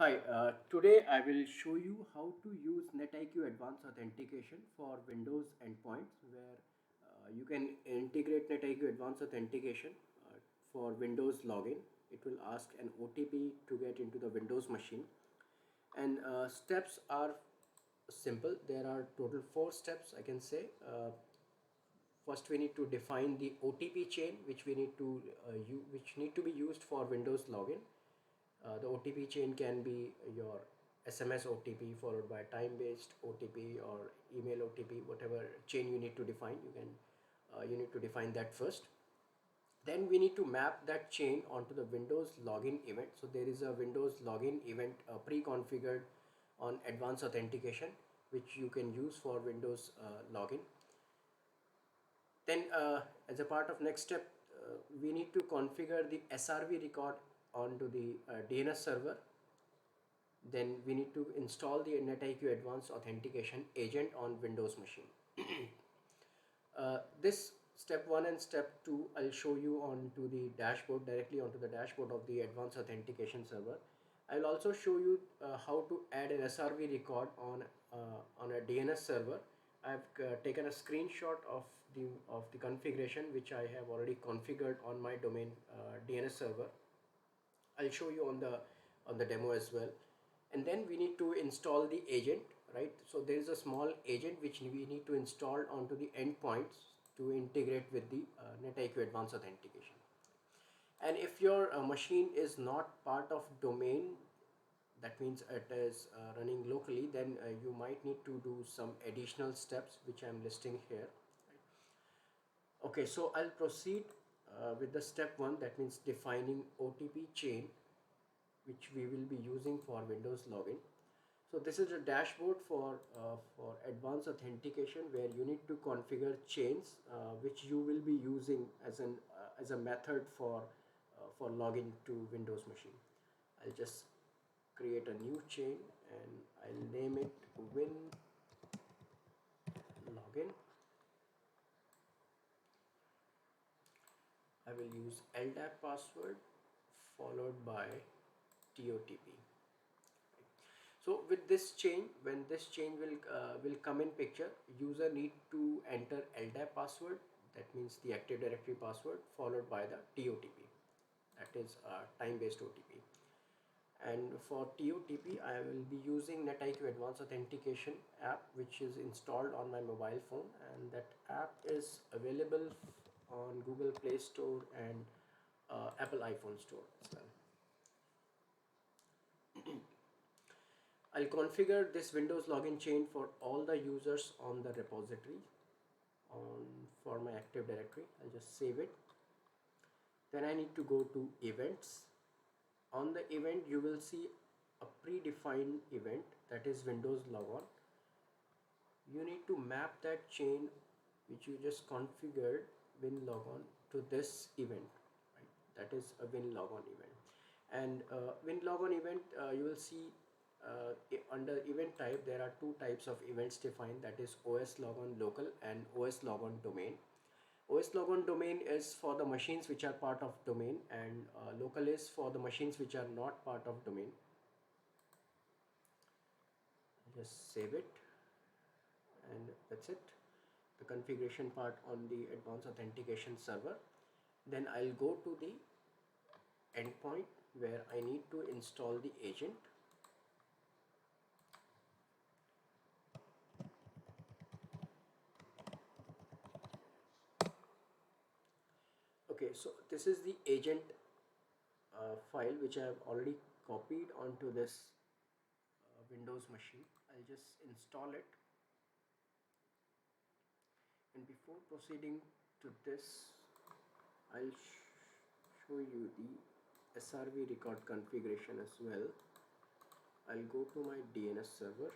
Hi, today I will show you how to use NetIQ Advanced Authentication for Windows endpoints where you can integrate NetIQ Advanced Authentication for Windows login. It will ask an OTP to get into the Windows machine, and steps are simple. There are total four steps I can say. First we need to define the OTP chain which we need to which need to be used for Windows login. The OTP chain can be your SMS OTP followed by time-based OTP or email OTP, whatever chain you need to define. You need to define that first. Then we need to map that chain onto the Windows login event. So there is a Windows login event pre-configured on advanced authentication, which you can use for Windows login. Then as a part of next step, we need to configure the SRV record onto the DNS server. Then we need to install the NetIQ Advanced Authentication agent on Windows machine. This step 1 and step 2 I'll show you onto the dashboard, directly onto the dashboard of the Advanced Authentication server. I'll also show you how to add an SRV record on a DNS server. I've taken a screenshot of the configuration which I have already configured on my domain DNS server. I'll show you on the demo as well. And then we need to install the agent, right? So there is a small agent which we need to install onto the endpoints to integrate with the NetIQ Advanced Authentication. And if your machine is not part of domain, that means it is running locally, then you might need to do some additional steps which I'm listing here. Okay, so I'll proceed with the step 1, that means defining OTP chain which we will be using for Windows login. So this is a dashboard for advanced authentication where you need to configure chains which you will be using as a method for login to Windows machine. I'll just create a new chain and I'll name it Win Login. I will use LDAP password followed by TOTP. So with this chain, when this chain will come in picture, user need to enter LDAP password, that means the Active Directory password, followed by the TOTP, that is time-based OTP. And for TOTP, I will be using NetIQ Advanced Authentication app, which is installed on my mobile phone, and that app is available on Google Play Store and Apple iPhone Store as well. I'll configure this Windows login chain for all the users on the repository for my Active Directory. I'll just save it. Then I need to go to events. On the event, you will see a predefined event, that is Windows Logon. You need to map that chain which you just configured, Win Logon, to this event, right? That is a Win Logon event. And Win Logon event, you will see under event type there are two types of events defined, that is OS Logon local and OS Logon domain. OS Logon domain is for the machines which are part of domain, and local is for the machines which are not part of domain. Just save it, and that's it, the configuration part on the advanced authentication server. Then I'll go to the endpoint where I need to install the agent. Okay, so this is the agent file which I have already copied onto this Windows machine. I'll just install it, and before proceeding to this, I'll show you the SRV record configuration as well. I'll go to my DNS server.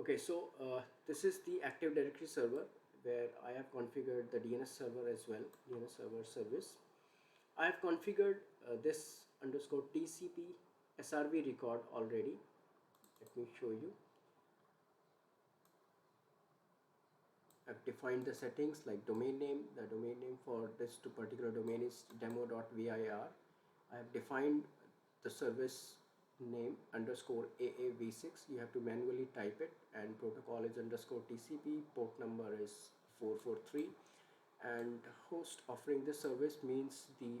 Okay, so this is the Active Directory server where I have configured the DNS server as well, DNS server service. I have configured this underscore TCP SRV record already. Let me show you. I've defined the settings like domain name. The domain name for this particular domain is demo.vir. I have defined the service name underscore AAV6. You have to manually type it, and protocol is underscore TCP. Port number is 443, and host offering this service means the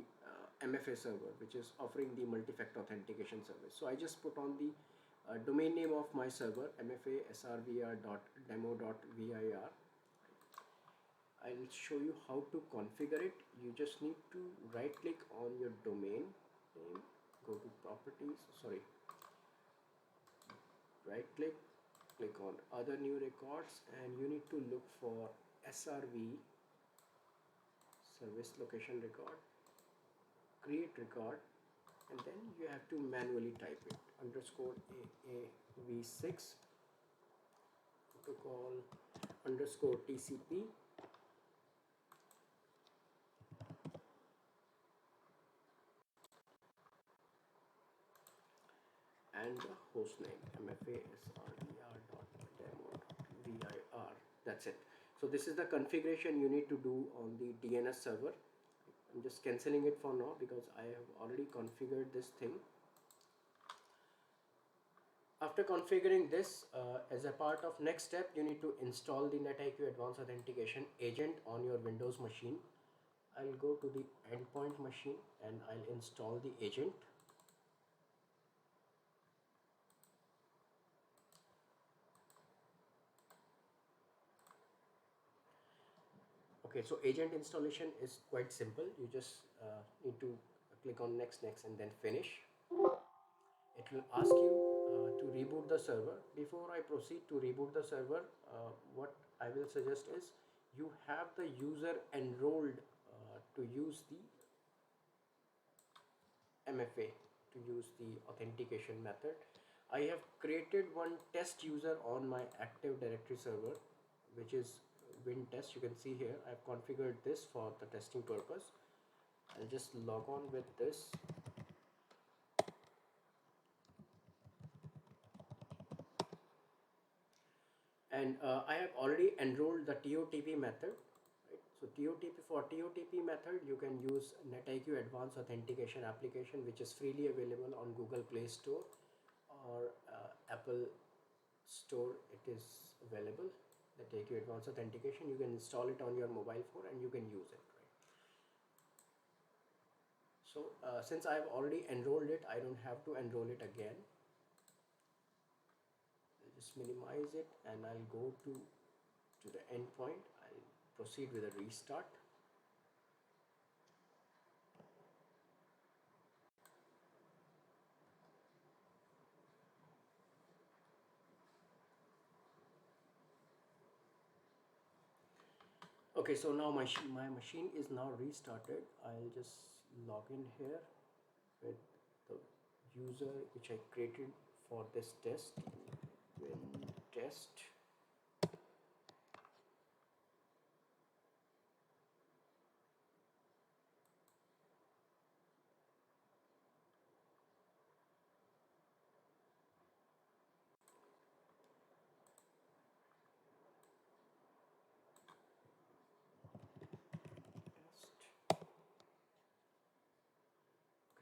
MFA server, which is offering the multi-factor authentication service. So I just put on the domain name of my server, MFA srvr.demo.vir. I'll show you how to configure it. You just need to right click on your domain name, go to properties, sorry, right click, click on other new records, and you need to look for SRV, service location record, create record, and then you have to manually type it underscore AAV6 protocol underscore TCP, and the host name mfasrvr.demo.vir. That's it. So this is the configuration you need to do on the DNS server. I'm just cancelling it for now because I have already configured this thing. After configuring this, as a part of next step, you need to install the NetIQ Advanced Authentication agent on your Windows machine. I'll go to the endpoint machine and I'll install the agent. Okay, so agent installation is quite simple. You just need to click on next, next, and then finish. It will ask you to reboot the server. Before I proceed to reboot the server, what I will suggest is you have the user enrolled to use the MFA, to use the authentication method. I have created one test user on my Active Directory server, which is win test. You can see here I have configured this for the testing purpose. I'll just log on with this. And I have already enrolled the TOTP method. Right? So TOTP method, you can use NetIQ Advanced Authentication application, which is freely available on Google Play Store or Apple Store. It is available. NetIQ Advanced Authentication. You can install it on your mobile phone and you can use it. Right? So since I have already enrolled it, I don't have to enroll it again. I'll just minimize it and I'll go to the endpoint. I'll proceed with a restart. Okay, so now my machine is now restarted. I'll just log in here with the user which I created for this test, win test. Test.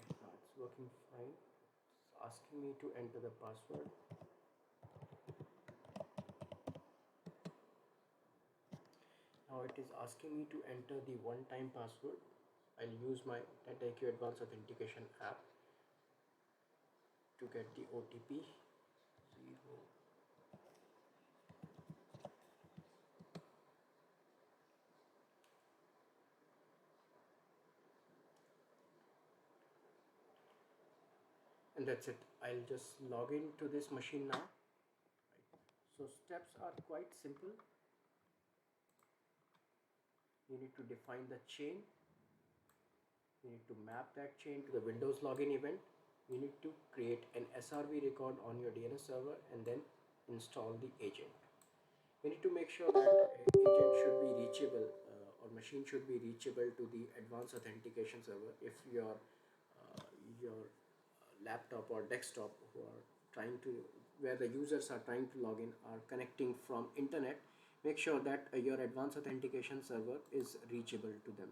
Okay, now it's working fine. It's asking me to enter the password. Now it is asking me to enter the one-time password. I'll use my NetIQ Advanced Authentication app to get the OTP. 0. And that's it. I'll just log into this machine now. So steps are quite simple. You need to define the chain. You need to map that chain to the Windows login event. You need to create an SRV record on your DNS server and then install the agent. You need to make sure that agent should be reachable or machine should be reachable to the advanced authentication server. If your laptop or desktop who are trying to, where the users are trying to log in, are connecting from internet, make sure that your advanced authentication server is reachable to them.